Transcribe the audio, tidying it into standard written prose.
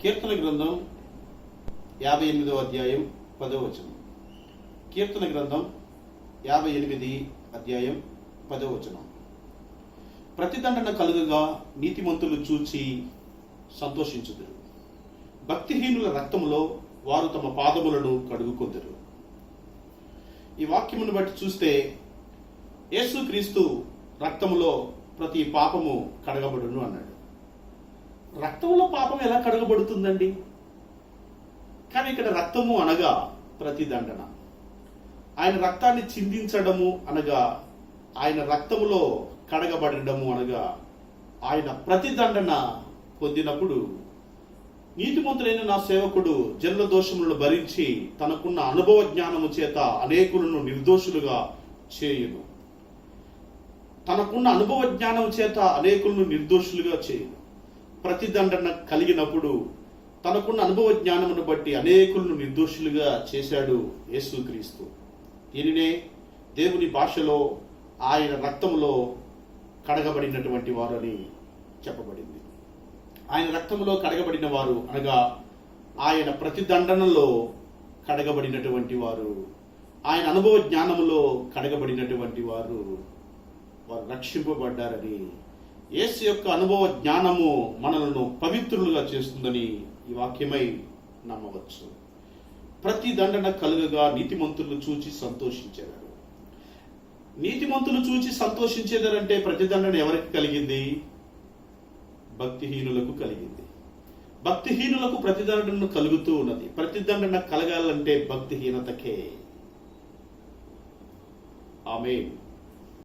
కీర్తన గ్రంథం 58వ అధ్యాయం 10వ వచనం. కీర్తన గ్రంథం 58 అధ్యాయం 10వ వచనం. ప్రతిదండన కలుగగా నీతిమంతులు చూచి సంతోషించుదురు. భక్తిహీనుల రక్తములో వారు తమ పాదములను కడుగుకొందురు. ఈ వాక్యమును బట్టి చూస్తే యేసుక్రీస్తు రక్తములో ప్రతి పాపము కడగబడును అన్నాడు. రక్తంలో పాపం ఎలా కడగబడుతుందండి? కానీ ఇక్కడ రక్తము అనగా ప్రతిదండన. ఆయన రక్తాన్ని చిందించడము అనగా, ఆయన రక్తములో కడగబడము అనగా, ఆయన ప్రతిదండన పొందినప్పుడు నీతిమంతుడైన నా సేవకుడు జనుల దోషములను భరించి తనకున్న అనుభవ జ్ఞానము చేత అనేకులను నిర్దోషులుగా చేయును. తనకున్న అనుభవ జ్ఞానం చేత అనేకులను నిర్దోషులుగా చేయును. ప్రతిదండన కలిగినప్పుడు తనకున్న అనుభవ జ్ఞానమును బట్టి అనేకులను నిర్దోషులుగా చేశాడు యేసుక్రీస్తు. దీనినే దేవుని భాషలో ఆయన రక్తములో కడగబడినటువంటి వారు అని చెప్పబడింది. ఆయన రక్తములో కడగబడిన వారు అనగా ఆయన ప్రతిదండనలో కడగబడినటువంటి వారు, ఆయన అనుభవ జ్ఞానములో కడగబడినటువంటి వారు రక్షింపబడ్డారని, యేసు యొక్క అనుభవ జ్ఞానము మనలను పవిత్రులుగా చేస్తుందని ఈ వాక్యమై నమ్మవచ్చు. ప్రతి దండన కలుగగా నీతిమంతులు చూచి సంతోషించేవారు. నీతిమంతులు చూచి సంతోషించేదారంటే ప్రతిదండన ఎవరికి కలిగింది? భక్తిహీనులకు కలిగింది. భక్తిహీనులకు ప్రతిదండన కలుగుతూ ఉన్నది. ప్రతిదండన కలగాలంటే భక్తిహీనతకే. ఆమేన్.